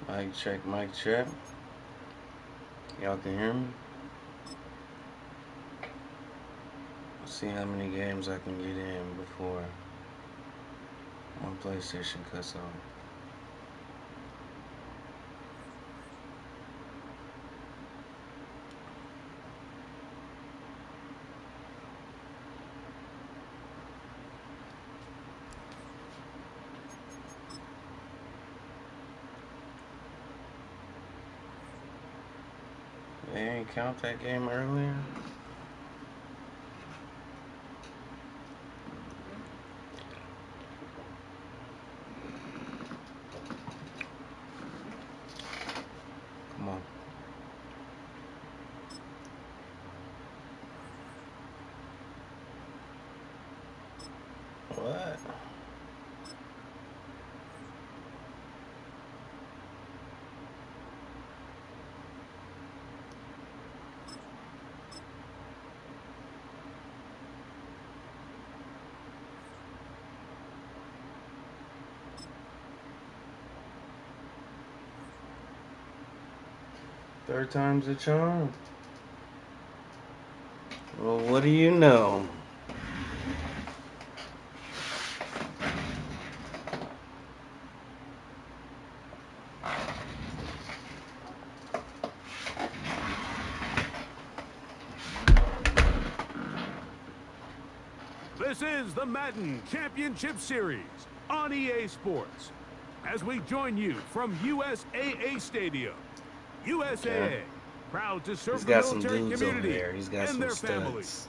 Mic check, mic check. Y'all can hear me? Let's see how many games I can get in before my PlayStation cuts off. They didn't count that game earlier? Come on. What? Third time's a charm. Well, what do you know? This is the Madden Championship Series on EA Sports. As we join you from USAA Stadium. USAA, proud to serve the military community and their families.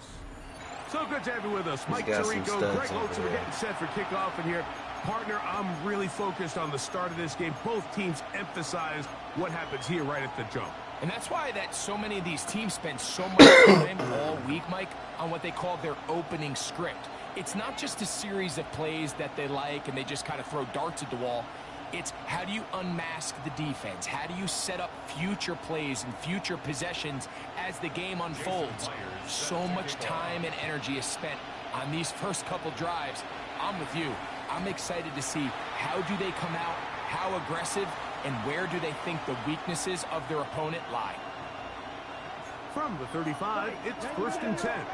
So good to have you with us. Mike Tirico, Greg Holtz, we're getting set for kickoff in here. Partner, I'm really focused on the start of this game. Both teams emphasize what happens here right at the jump. And that's why so many of these teams spend so much time all week, Mike, on what they call their opening script. It's not just a series of plays that they like and they just kind of throw darts at the wall. It's how do you unmask the defense? How do you set up future plays and future possessions as the game unfolds? So much time and energy is spent on these first couple drives. I'm with you. I'm excited to see how do they come out, how aggressive, and where do they think the weaknesses of their opponent lie. From the 35, it's 1st and 10.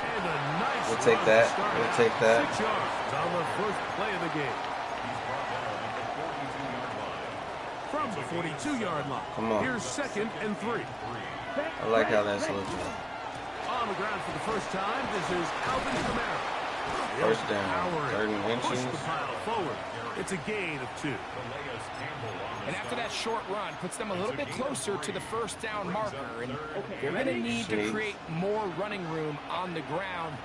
And a nice We'll take that. We'll take that. 6 yards on the first play of the game. From the 42-yard line. Come on. Here's 2nd and 3. I like how that's looking. On the ground for the first time, this is Alvin Kamara. First down, 30 inches. Push the pile forward. It's a gain of 2. And after that short run, puts them a little bit closer to the first down marker. And they're going to need to create more running room on the ground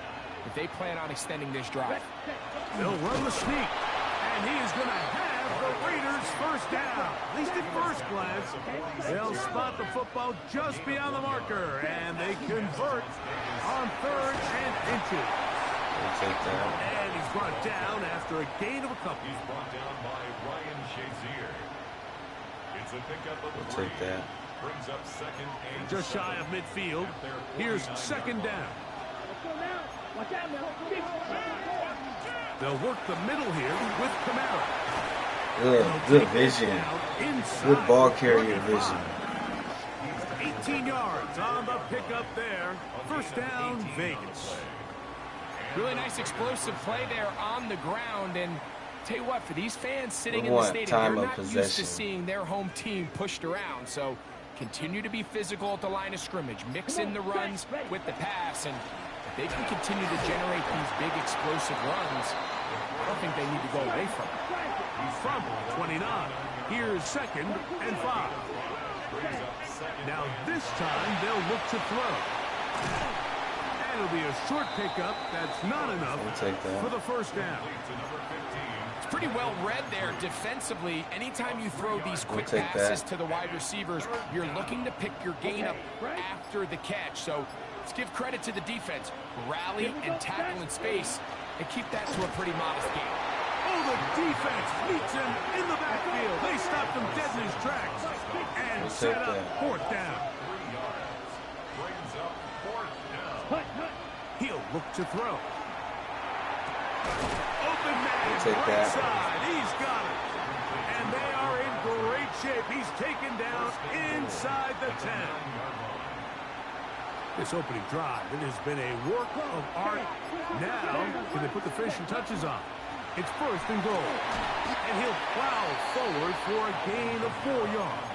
if they plan on extending this drive. They'll run the sneak. And he is going to have the Raiders first down. At least at first glance. They'll spot the football just beyond the marker. And they convert on 3rd and inches. We'll take that. And he's brought down after a gain of a couple. He's brought down by Ryan Shazier. It's a pickup of We'll take that. Brings up 2nd and Just shy of midfield. Here's 2nd down. They'll work the middle here with Kamara. Good vision. Good ball carrier vision. 18 yards on the pickup there. First down, Vegas. Really nice explosive play there on the ground. And tell you what, for these fans sitting in the stadium, they're not used to seeing their home team pushed around. So continue to be physical at the line of scrimmage. Mix in the runs with the pass. And if they can continue to generate these big explosive runs, I don't think they need to go away from it. From 29, here's 2nd and 5. Now this time they'll look to throw. And it'll be a short pickup. That's not enough for the first down. It's pretty well read there defensively. Anytime you throw these quick passes to the wide receivers, you're looking to pick your gain up after the catch. So let's give credit to the defense. Rally and tackle in space and keep that to a pretty modest game. Oh, the defense meets him in the backfield. They stopped him dead in his tracks and set up 4th down. He'll look to throw. Open man, Take right that. side. He's got it. And they are in great shape. He's taken down inside the 10. This opening drive, it has been a work of art. Now, can they put the finishing touches on? It's first and goal. And he'll plow forward for a gain of 4 yards.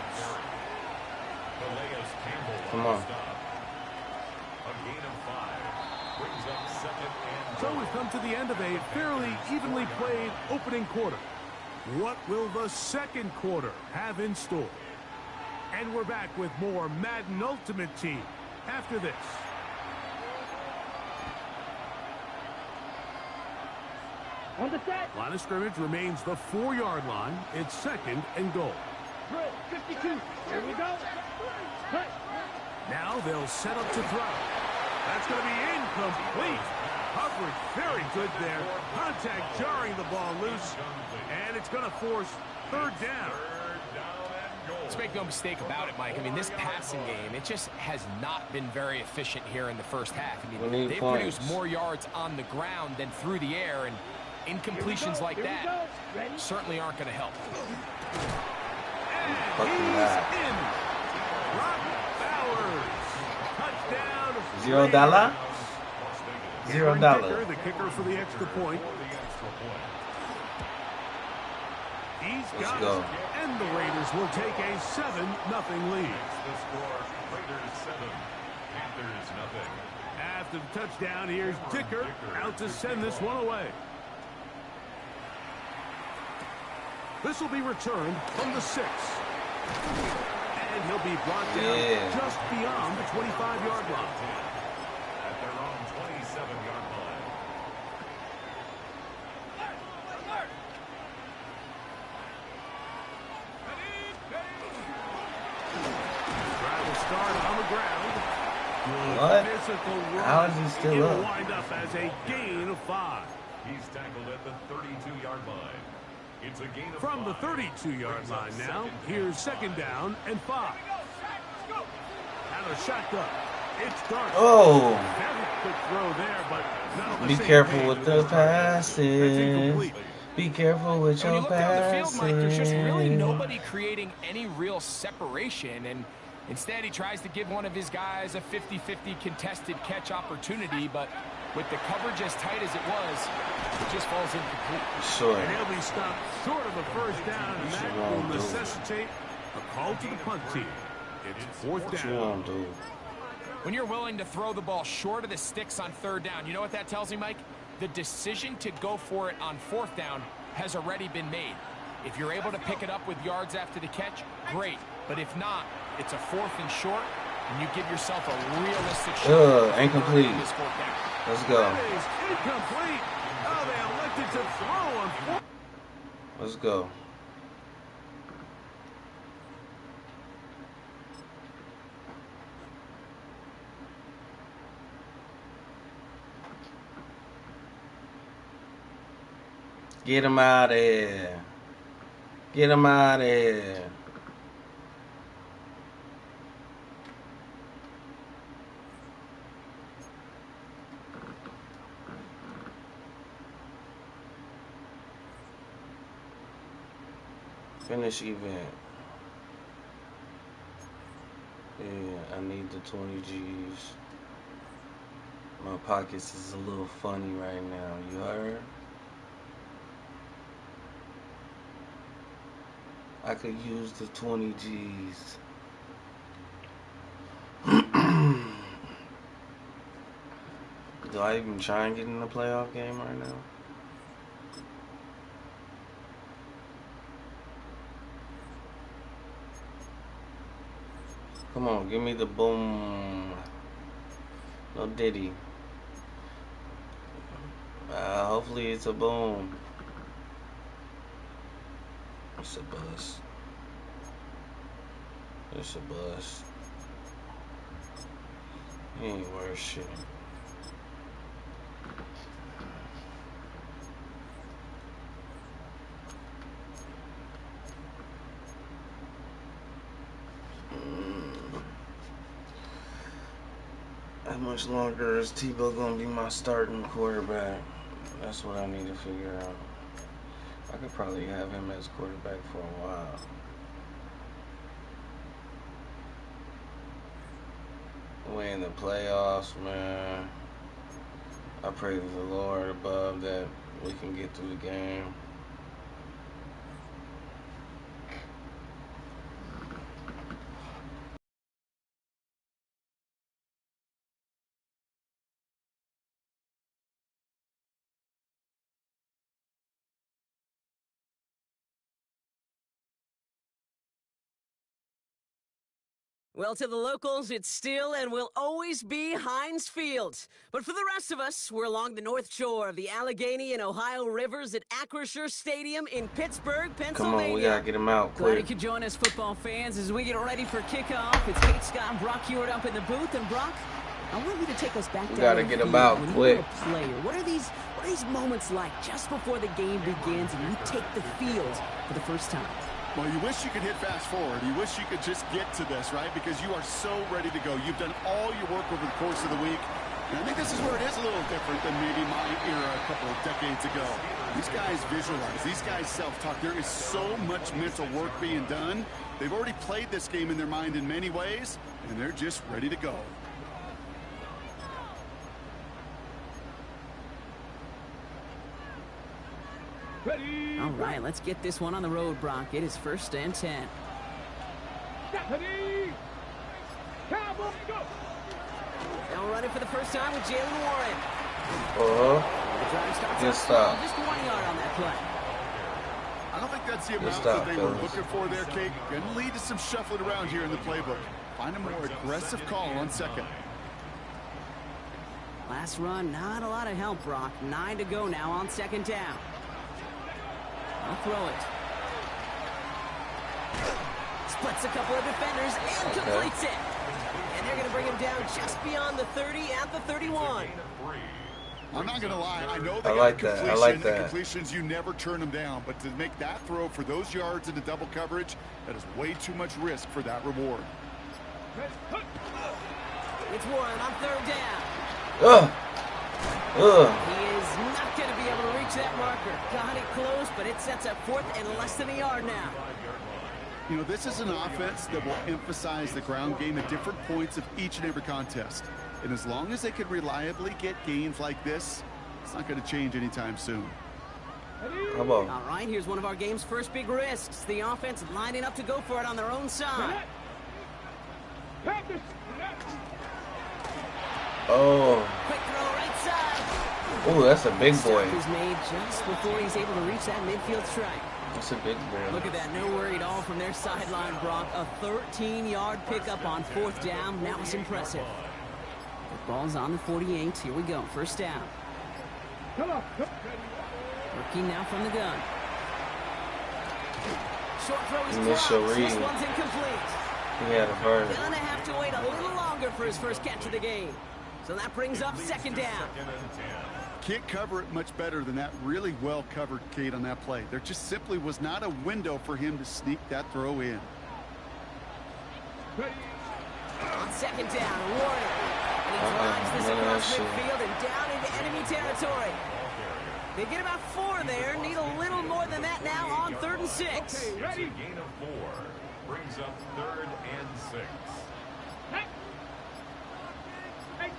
Come on. A gain of 5. Brings up second and So we've come to the end of a fairly evenly played opening quarter. What will the second quarter have in store? And we're back with more Madden Ultimate Team after this. On the set. Line of scrimmage remains the 4-yard line. It's second and goal. Drill, 52. Here we go. Cut. Now they'll set up to throw. That's going to be incomplete. Coverage very good there. Contact jarring the ball loose. And it's going to force third down. Let's make no mistake about it, Mike. I mean, this passing game, it just has not been very efficient here in the first half. I mean, they've produced more yards on the ground than through the air, and incompletions like that certainly aren't going to help. And he's in. Brock Bowers. $0? Aaron $0. Dicker, the kicker for the extra point. He's got it. And the Raiders will take a 7-0 lead. The score, Raiders 7, Panthers 0. After the touchdown, here's Dicker out to send this one away. This will be returned from the 6. And he'll be brought down just beyond the 25-yard line. At their own 27-yard line. Try to start on the ground. What? Physical run. How is he still It'll up? wind up as a gain of 5. He's tackled at the 32-yard line. It's a gain of From the 5. 32-yard line now, here's second down and 5. And a shotgun. It's dark. Oh. Very quick throw there, but not on the Be same careful page. with the That's passes. incomplete. Be careful with When you your look down the field, Mike, there's just really passes. nobody creating any real separation, and instead he tries to give one of his guys a 50-50 contested catch opportunity, but with the coverage as tight as it was, it just falls incomplete. Sure. And he'll be stopped short of a first down, and that will necessitate a call to the punt team. It's fourth What you down. want, dude? When you're willing to throw the ball short of the sticks on third down, you know what that tells me, Mike? The decision to go for it on fourth down has already been made. If you're able to pick it up with yards after the catch, great. But if not, it's a fourth and short, and you give yourself a realistic shot. Incomplete. This fourth down. Let's go. That is incomplete. Oh, they elected to throw on fourth. Let's go. Get him out of here. Get him out of here. Finish event. Yeah, I need the 20 G's. My pockets is a little funny right now. You heard? I could use the 20 G's. Do I even try and get in the playoff game right now? Come on, give me the boom. No diddy. Hopefully it's a boom. It's a bust. It's a bust. He ain't worth shit. How much longer is Tebow gonna be my starting quarterback? That's what I need to figure out. I could probably have him as quarterback for a while. Way in the playoffs, man. I pray to the Lord above that we can get through the game. Well, to the locals, it's still and will always be Heinz Field. But for the rest of us, we're along the north shore of the Allegheny and Ohio rivers at Acrisure Stadium in Pittsburgh, Pennsylvania. Come on, we gotta get him out Glad quick. you could join us, football fans, as we get ready for kickoff. It's Kate, Scott, and Brock Hewitt up in the booth. And Brock, I want you to take us back down. We gotta get him out quick. When you're a player, what are these moments like just before the game begins and you take the field for the first time? Well, you wish you could hit fast forward. You wish you could just get to this, right? Because you are so ready to go. You've done all your work over the course of the week. And I think this is where it is a little different than maybe my era a couple of decades ago. These guys visualize. These guys self-talk. There is so much mental work being done. They've already played this game in their mind in many ways, and they're just ready to go. Ready. All right, let's get this one on the road, Brock. It is 1st and 10. Ready. Cowboy, go. Now running for the first time with Jalen Warren. Uh-huh. The drive starts Good off stop. strong, just 1 yard on that play. I don't think that's the amount stop, that they were fellas. looking for there, Kate. Going to lead to some shuffling around here in the playbook. Find a more aggressive call on second. Last run, not a lot of help, Brock. 9 to go now on 2nd down. I'll throw it. Splits a couple of defenders and completes it. And they're going to bring him down just beyond the 30 at the 31. I'm not going to lie. I know they I got like the that. completion. I like that. Completions, you never turn them down. But to make that throw for those yards into double coverage, that is way too much risk for that reward. It's Warren on 3rd down. Ugh. He is not going to be able to reach that marker. Got it close, but it sets up 4th and less than a yard now. You know, this is an offense that will emphasize the ground game at different points of each and every contest. And as long as they can reliably get gains like this, it's not going to change anytime soon. How about? All right, here's one of our game's first big risks. The offense lining up to go for it on their own side. Oh. Quick throw right side. Oh, that's a big boy. Stop is made just before he's able to reach that midfield strike. That's a big boy. Look at that, no worry at all from their sideline, Brock. A 13-yard pickup on 4th down. That was impressive. The ball's on the 48. Here we go, 1st down. Come on. Working now from the gun. Short throw is Missed your blocked. This read. one's incomplete. He had a bird. Gonna have to wait a little longer for his first catch of the game. So that brings up 2nd down. Can't cover it much better than that. Really well covered, Kate, on that play. There just simply was not a window for him to sneak that throw in. On 2nd down, Warner. And he drives this across midfield and down into enemy territory. They get about 4 there. Need a little more than that now on 3rd and 6. Okay, ready. Gain of 4 brings up 3rd and 6.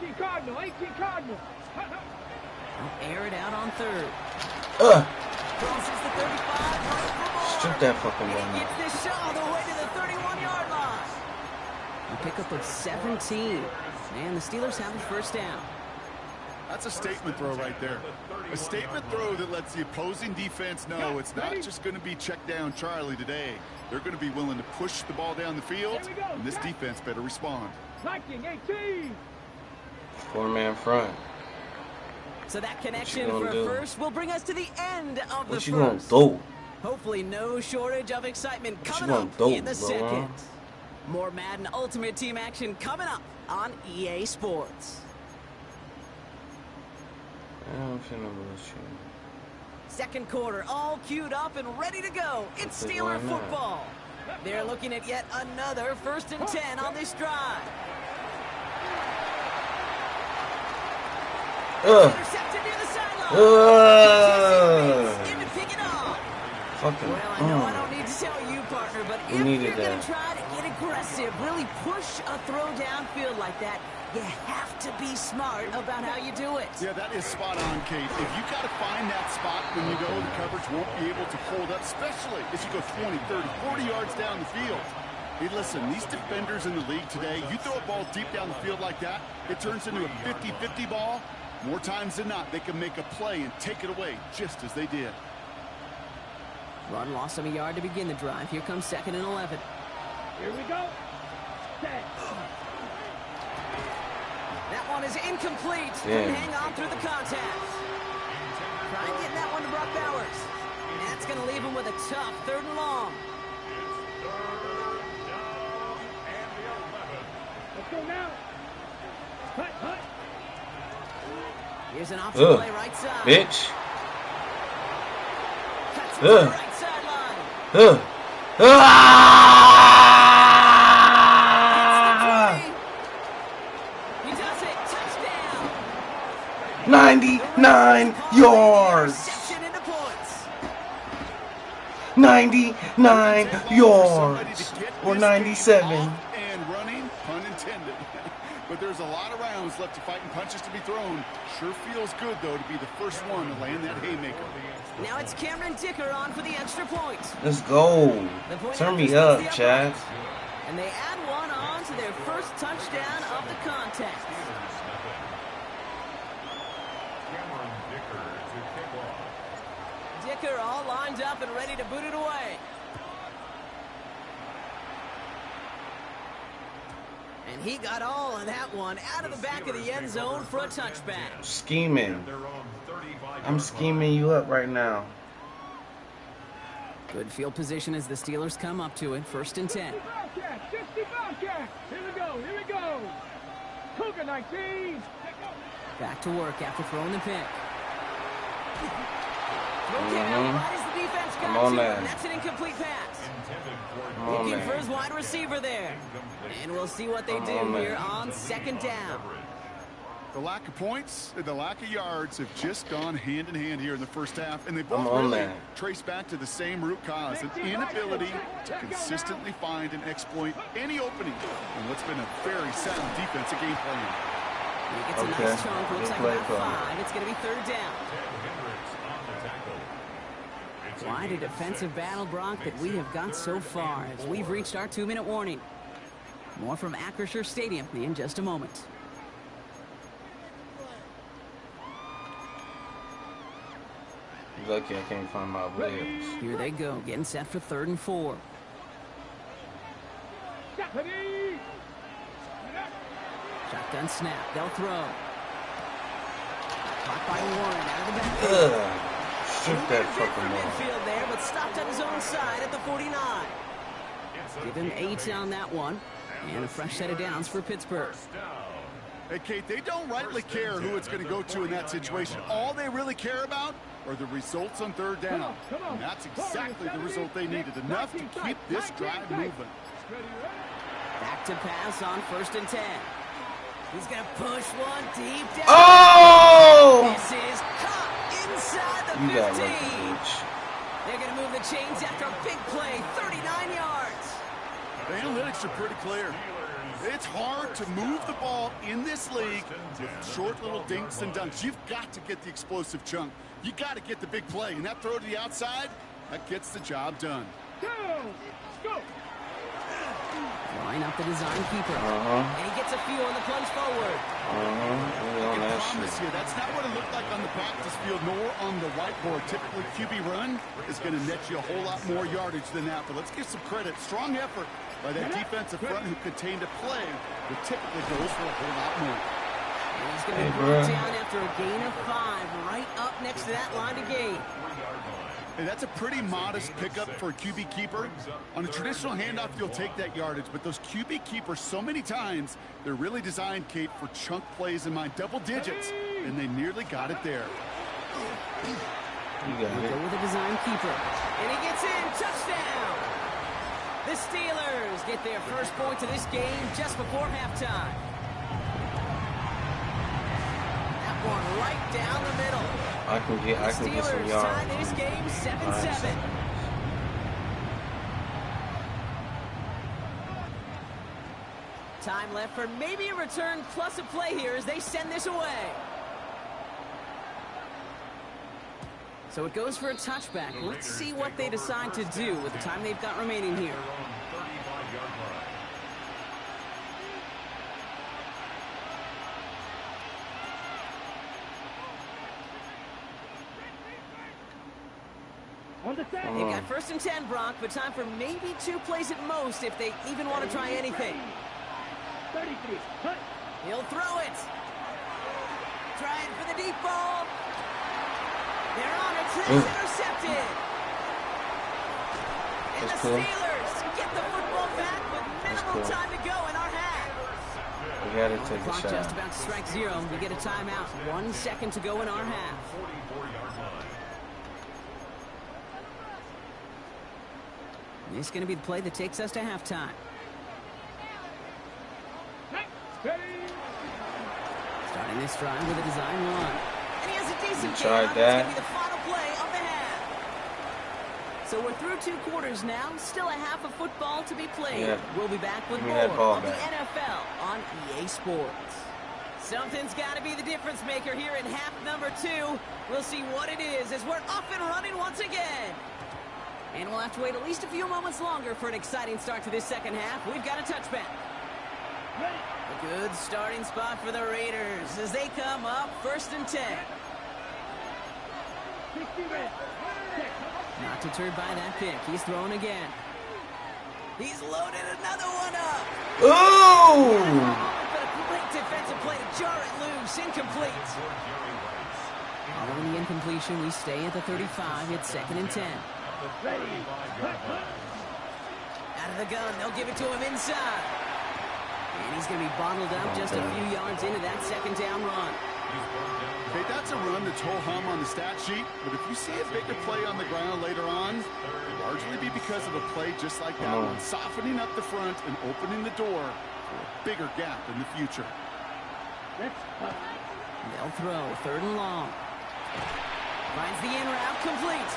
18 Cardinal, 18 Cardinal. They'll air it out on 3rd. Crosses the 35. Running for more. Strip that fucking And ball. he gets this shot all the way to the 31-yard line. A pickup of 17. And the Steelers have the 1st down. That's a statement throw right there. A statement throw that lets the opposing defense know it's not just going to be check down Charlie today. They're going to be willing to push the ball down the field, and this defense better respond. Liking 18. 4-man front. So that connection gonna for do? first will bring us to the end of the What you first. gonna do? Hopefully no shortage of excitement What you coming gonna up do, in the bro? second. More Madden Ultimate Team action coming up on EA Sports. I'm finna bullshit. Second quarter, all queued up and ready to go. It's Why Steeler not? football. They're looking at yet another 1st and 10 on this drive. Ugh. Intercepted near the sideline. Even pick it off. Fucking. Well, I know I don't need to tell you, partner, but if you're going to try to get aggressive, really push a throw downfield like that, you have to be smart about how you do it. Yeah, that is spot on, Kate. If you got to find that spot when you go, the coverage won't be able to hold up, especially as you go 20, 30, 40 yards down the field. Hey, listen, these defenders in the league today, you throw a ball deep down the field like that, it turns into a 50-50 ball. More times than not, they can make a play and take it away, just as they did. Run lost him a yard to begin the drive. Here comes 2nd and 11. Here we go. Set. That one is incomplete. Couldn't hang on through the contact. Try and get that one to Brock Bowers. And that's going to leave him with a tough 3rd and long. Let's go now. Hut, hut. Here's an option play right side. Bitch. Cuts to the right sideline. He does it. Touchdown. 99 yards. Reception into points. 99 yards. Or 97. And running, pun intended. But there's a lot of rounds left to fight and punches to be thrown. Sure feels good, though, to be the first one to land that haymaker. Now it's Cameron Dicker on for the extra point. Let's go. Turn me up, Chad. And they add one on to their first touchdown of the contest. Cameron Dicker to kick off. Dicker all lined up and ready to boot it away. And he got all of that one out of the back of the end zone for a touchback. Scheming. I'm scheming you up right now. Good field position as the Steelers come up to it. 1st and 10. 50 Bobcats. Here we go. Here we go. Cougar 19. Back to work after throwing the pick. Right as the defense got to him. That's an incomplete pass. Looking for his wide receiver there. And we'll see what they do here on 2nd down. The lack of points and the lack of yards have just gone hand in hand here in the first half, and they both really trace back to the same root cause, an inability to consistently find and exploit any opening in what's been a very sound defensive game plan. He gets a nice chunk. Looks like about 5. It's going to be 3rd down. Quite a defensive battle, Brock, that we have got so far as we've reached our 2-minute warning. More from Acrisure Stadium in just a moment. Lucky I can't find my blades. Here they go, getting set for 3rd and 4. Shotgun snap, they'll throw. Caught by Warren out of the backfield. Shoot that fucking ball. Midfield there, but stopped on his own side at the 49. Give him 8 on that one. And a fresh set of downs for Pittsburgh. Hey, Kate, they don't rightly care who it's going to go to in that situation. All they really care about are the results on 3rd down. And that's exactly the result they needed. Enough to keep this drive moving. Back to pass on 1st and 10. He's going to push one deep down. Oh! This is caught inside the 15. They're going to move the chains after a big play, 39 yards. The analytics are pretty clear. It's hard to move the ball in this league with short little dinks and dunks. You've got to get the explosive chunk. You got to get the big play. And that throw to the outside, that gets the job done. Go! Line up the design keeper. And he gets a few on the plunge forward. I promise you, that's not what it looked like on the practice field nor on the whiteboard. Typically, QB run is going to net you a whole lot more yardage than that. But let's give some credit. Strong effort by that defensive front who contained a play that typically goes for a whole lot more. And he's going to be brought down after a gain of 5, right up next to that line of gain. And that's a pretty modest pickup for a QB keeper. On a traditional handoff, you'll take that yardage, but those QB keepers, so many times, they're really designed, Kate, for chunk plays in my double digits, and they nearly got it there. Go with a design keeper. And he gets in. Touchdown! The Steelers get their first point of this game just before halftime. That one right down the middle. I can get some Steelers yards. tie this game 7-7. Time left for maybe a return plus a play here as they send this away. So it goes for a touchback. Let's see what they decide to do with the time they've got remaining here. They've got 1st and 10, Brock, but time for maybe 2 plays at most if they even want to try anything. 33. He'll throw it. Trying for the deep ball. They're on it. It's intercepted. And the Steelers get the football back with minimal time to go in our half. We gotta take a Clock shot. just about to strike 0. We get a timeout. 1 second to go in our half. This is going to be the play that takes us to halftime. Starting this drive with a design run. And he has a decent tried game. that. It's going to be the final play of the half. So we're through 2 quarters now. Still a half of football to be played. Yeah. We'll be back with Give me more that ball of the back. NFL on EA Sports. Something's got to be the difference maker here in half number 2. We'll see what it is as we're up and running once again. And we'll have to wait at least a few moments longer for an exciting start to this second half. We've got a touchback. A good starting spot for the Raiders as they come up 1st and 10. Not deterred by that pick. He's throwing again. He's loaded another one up. Ooh! But a great defensive play to jar it loose. Incomplete. Following the incompletion, we stay at the 35. It's 2nd and 10. Out of the gun, they'll give it to him inside. And he's going to be bottled up just a few yards into that 2nd down run. Okay, that's a run that's ho-hum on the stat sheet, but if you see a bigger play on the ground later on, it'll largely be because of a play just like that one, softening up the front and opening the door for a bigger gap in the future. They'll throw 3rd and long. Finds the in route complete.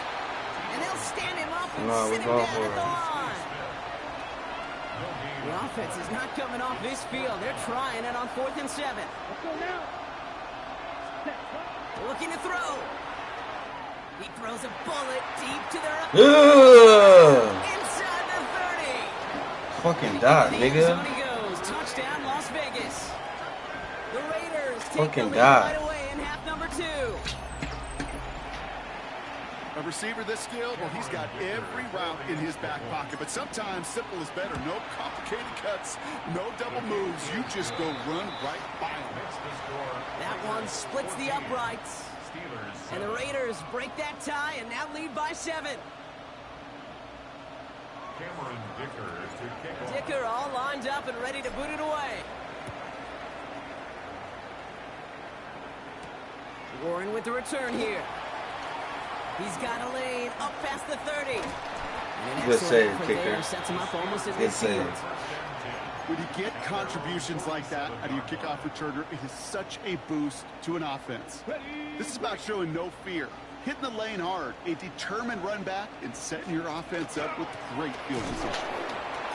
And they'll stand him up and sit him down at the line. The offense is not coming off this field. They're trying it on 4th and 7. Let's go now. Looking to throw. He throws a bullet deep to their inside the 30. Fucking dot, nigga. He goes. Touchdown, Las Vegas. The Raiders take Fucking the lead dot. right away in half number 2. A receiver this skilled, well, he's got every route in his back pocket, but sometimes simple is better. No complicated cuts, no double moves. You just go run right by him. That one splits the uprights. And the Raiders break that tie and now lead by 7. Dicker all lined up and ready to boot it away. Warren with the return here. He's got a lane up past the 30. And Good save, kicker. there sets him up almost at Good save. midfield. When you get contributions like that out of your kickoff returner, it is such a boost to an offense. This is about showing no fear, hitting the lane hard, a determined run back, and setting your offense up with great field position.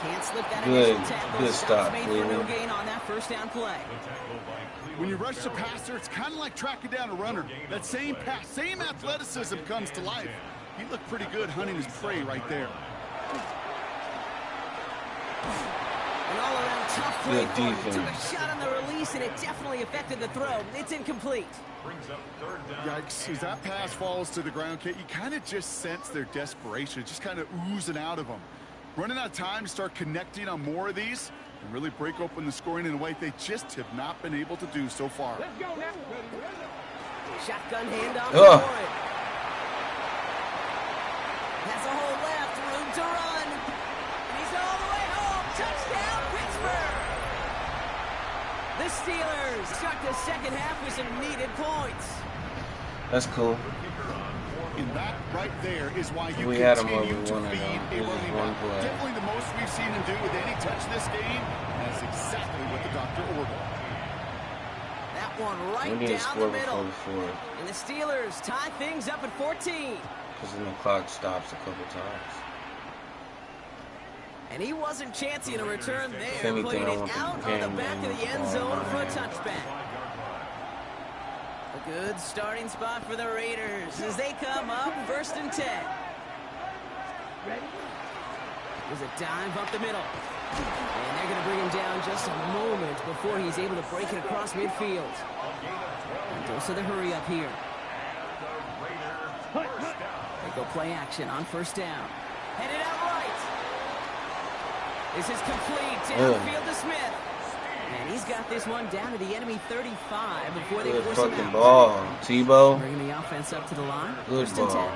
Can't slip that Good- initial tackle. good stop, Made for no Cleveland. gain on that 1st down play. When you rush the passer, it's kind of like tracking down a runner. That same pass, same athleticism comes to life. He looked pretty good hunting his prey right there. An all-around tough play Good for him. He took a defense. shot on the release, and it definitely affected the throw. It's incomplete. Yikes, as that pass falls to the ground, Kate, you kind of just sense their desperation. It's just kind of oozing out of them. Running out of time to start connecting on more of these and really break open the scoring in a way they just have not been able to do so far. Let's go now. Shotgun handoff to Ugh. Warren. Has a hole left, room to run. And he's all the way home. Touchdown, Pittsburgh. The Steelers start the second half with some needed points. That's cool. And that right there is why you We had him continue where we to wanted feed him. a It was running one back. play. Definitely the most we've seen him do with any touch this game. That's exactly what the doctor ordered. That one right We need to down score the middle. before the fourth. And the Steelers tie things up at 14. Because then the clock stops a couple times. And he wasn't chancing a return there, Anything, putting I it want the out of the game back of winning the end ball zone in for a my hand. touchback. A good starting spot for the Raiders as they come up 1st and 10. There's a dive up the middle. And they're going to bring him down just a moment before he's able to break it across midfield. And dose of the hurry up here. They go play action on 1st down. Headed out right. This is complete downfield to Smith. And he's got this one down to the enemy 35 before they Good force him fucking out. ball. Tebow. Bringing the offense up to the line. Good 1st and 10. ball.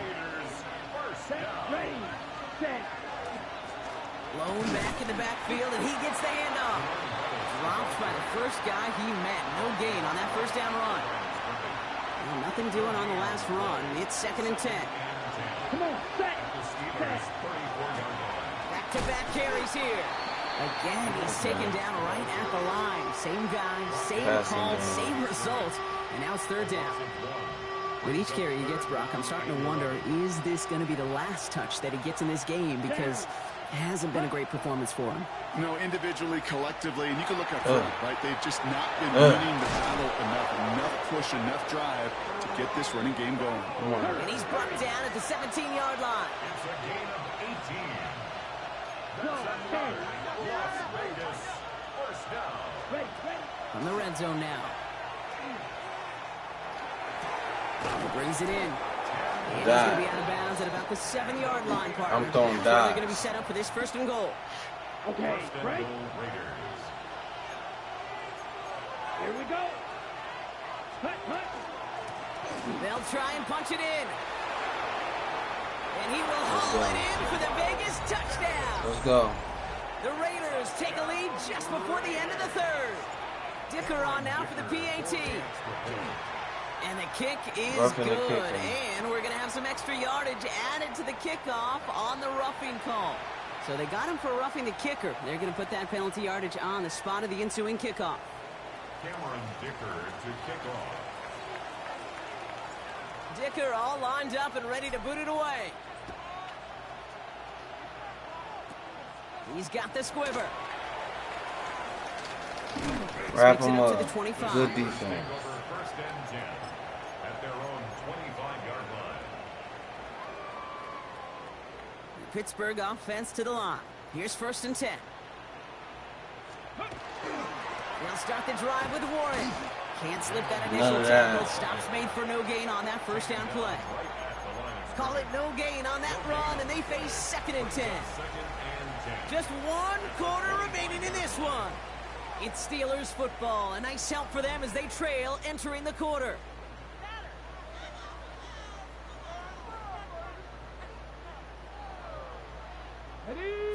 Ready, set. Blown back in the backfield, and he gets the handoff. Dropped by the first guy he met. No gain on that 1st down run. And nothing doing on the last run. It's 2nd and 10. Come on, set. Back-to-back carries here. Again, he's taken down right at the line. Same guy, same Passing call, game. same result. And now it's 3rd down. With each carry he gets, Brock, I'm starting to wonder, is this going to be the last touch that he gets in this game? Because it hasn't been a great performance for him. You know, individually, collectively, and you can look up front, right? They've just not been winning the battle enough push, enough drive to get this running game going. And he's brought down at the 17-yard line. It's a gain of 18. Las Vegas, 1st down. From the red zone now. Brings it in. And he's going to be out of bounds at about the 7-yard line, partner. I'm throwing That's where they're dives. going to be set up for this 1st and goal. Okay, 1st and right. goal Raiders. Here we go. Hut, hut. They'll try and punch it in. And he will haul it in for the Vegas touchdown. Let's go. The Raiders take a lead just before the end of the 3rd. Dicker on now for the PAT. And the kick is Roughing the good. kicker. And we're going to have some extra yardage added to the kickoff on the roughing call. So they got him for roughing the kicker. They're going to put that penalty yardage on the spot of the ensuing kickoff. Cameron Dicker to kick off. Dicker all lined up and ready to boot it away. He's got the squiver. Wrap Takes it him up up. to the 25. Good defense. Over 1st and 10 at their own 25-yard line. Pittsburgh offense to the line. Here's 1st and 10. They'll start the drive with Warren. Can't slip that None initial of tackle. that. Stops made for no gain on that 1st down play. Call it no gain on that run, and they face 2nd and 10. Just 1 quarter remaining in this one. It's Steelers football. A nice help for them as they trail entering the quarter.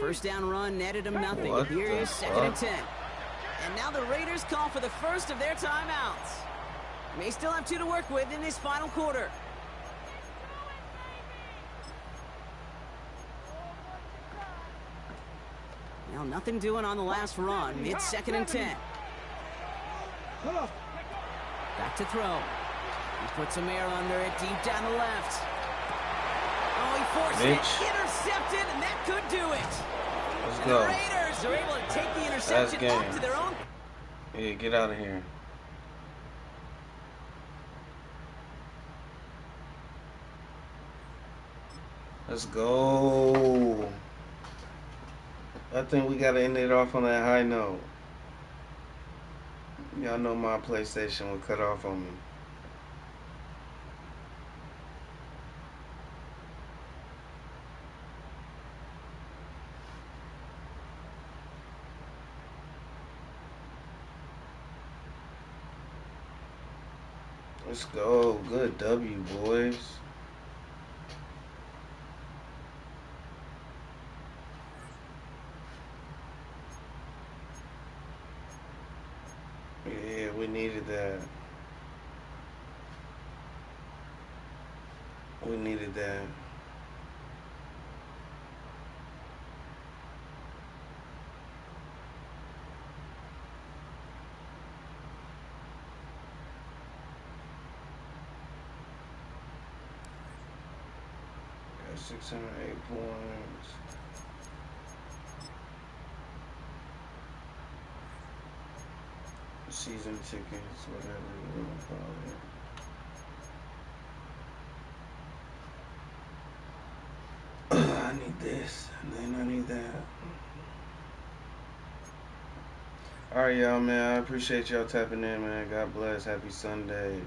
First down run netted them nothing. What Here the is 2nd and fuck? 10. And now the Raiders call for the first of their timeouts. May still have 2 to work with in this final quarter. Now nothing doing on the last run. It's 2nd and 10. Back to throw. He puts some air under it deep down the left. Oh, he forced Mitch. it. Intercepted, and that could do it. Let's And go. the Raiders are able to take the interception game. off to their own. Yeah, get out of here. Let's go. I think we gotta end it off on that high note. Y'all know my PlayStation will cut off on me. Let's go. Good W, boys. Yeah, we needed that. We needed that. 608 points. Season tickets, whatever you want to call it. I need this, and then I need that. Alright, y'all, man. I appreciate y'all tapping in, man. God bless. Happy Sunday.